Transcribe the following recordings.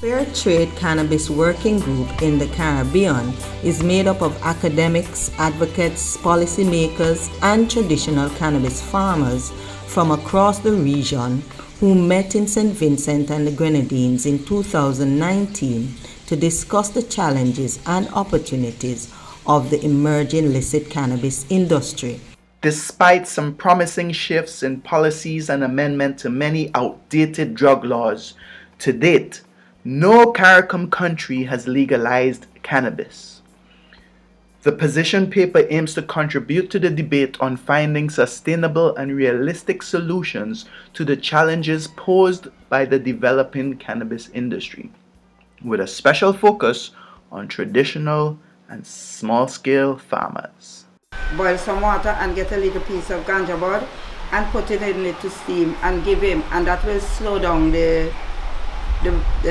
Fairtrade Cannabis Working Group in the Caribbean is made up of academics, advocates, policymakers, and traditional cannabis farmers from across the region who met in St. Vincent and the Grenadines in 2019 to discuss the challenges and opportunities of the emerging illicit cannabis industry. Despite some promising shifts in policies and amendment to many outdated drug laws, to date, no CARICOM country has legalized cannabis. The position paper aims to contribute to the debate on finding sustainable and realistic solutions to the challenges posed by the developing cannabis industry, with a special focus on traditional and small-scale farmers. Boil some water and get a little piece of ganja bud and put it in it to steam and give him, and that will slow down the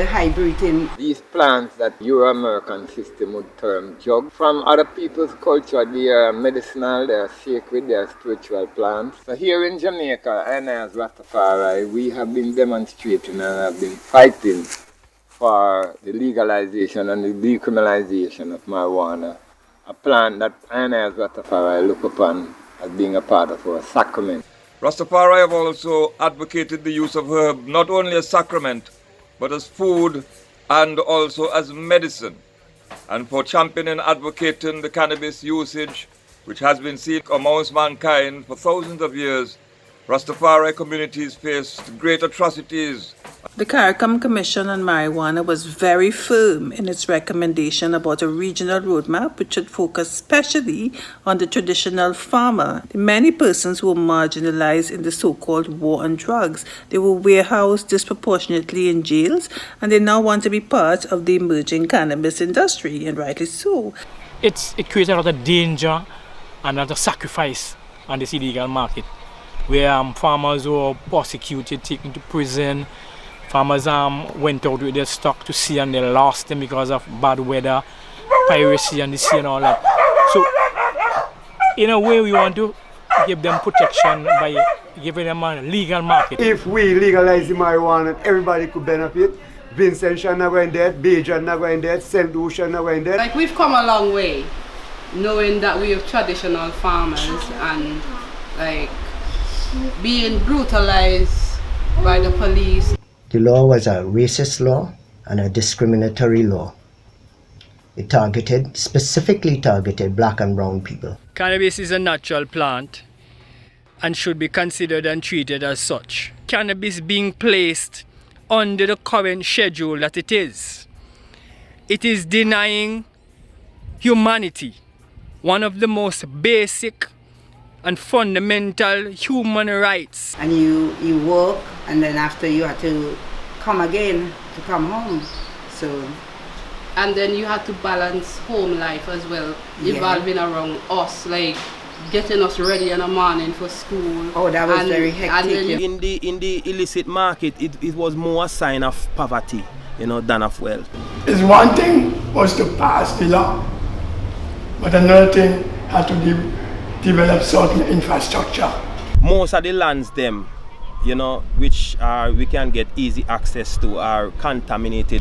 high breathing. These plants that Euro-American system would term drug, from other people's culture, they are medicinal, they are sacred, they are spiritual plants. So here in Jamaica, and as Rastafari, we have been demonstrating and have been fighting for the legalization and the decriminalization of marijuana, a plant that I as Rastafari look upon as being a part of our sacrament. Rastafari have also advocated the use of herb not only as sacrament, but as food and also as medicine, and for championing and advocating the cannabis usage, which has been seen amongst mankind for thousands of years. Rastafari communities faced great atrocities. The CARICOM Commission on Marijuana was very firm in its recommendation about a regional roadmap which should focus especially on the traditional farmer. The many persons who were marginalized in the so-called war on drugs. They were warehoused disproportionately in jails, and they now want to be part of the emerging cannabis industry, and rightly so. It creates a lot of danger and a lot of sacrifice on this illegal market, where farmers were prosecuted, taken to prison. Farmers went out with their stock to sea and they lost them because of bad weather, piracy and the sea and all that. So, in a way, we want to give them protection by giving them a legal market. If we legalize the marijuana, everybody could benefit. Vincent shall not go in debt, Bajan not go in debt, St. Lucia not go in debt. Like, we've come a long way, knowing that we have traditional farmers and like being brutalized by the police. The law was a racist law and a discriminatory law. It specifically targeted black and brown people. Cannabis is a natural plant and should be considered and treated as such. Cannabis being placed under the current schedule that it is denying humanity, one of the most basic and fundamental human rights. And you work, and then after you have to come again to come home. So, and then you have to balance home life as well, evolving around us, like getting us ready in the morning for school. Oh, that was very hectic. In the illicit market, it was more a sign of poverty, than of wealth. It's one thing was to pass the law, but another thing had to develop certain infrastructure. Most of the lands which we can get easy access to, are contaminated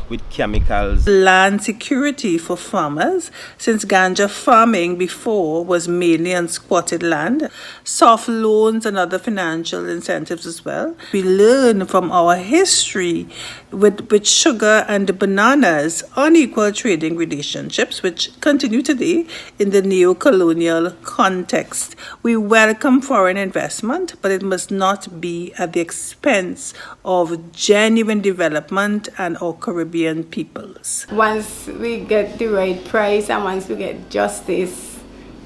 with chemicals. Land security for farmers, since ganja farming before was mainly on squatted land, soft loans and other financial incentives as well. We learn from our history with sugar and bananas, unequal trading relationships which continue today in the neo-colonial context. We welcome foreign investment, but it must not be at the expense of genuine development and our Caribbean peoples. Once we get the right price and once we get justice,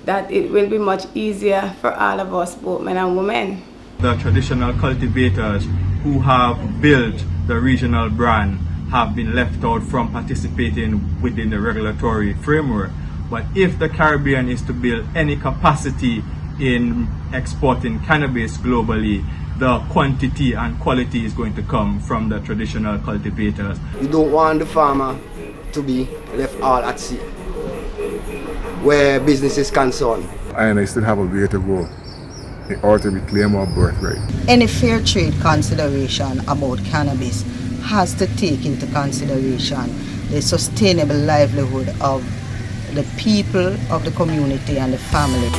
that it will be much easier for all of us, both men and women. The traditional cultivators who have built the regional brand have been left out from participating within the regulatory framework. But if the Caribbean is to build any capacity in exporting cannabis globally, the quantity and quality is going to come from the traditional cultivators. You don't want the farmer to be left all at sea, where business is concerned. And I still have a way to go in order to reclaim our birthright. Any fair trade consideration about cannabis has to take into consideration the sustainable livelihood of the people of the community and the family.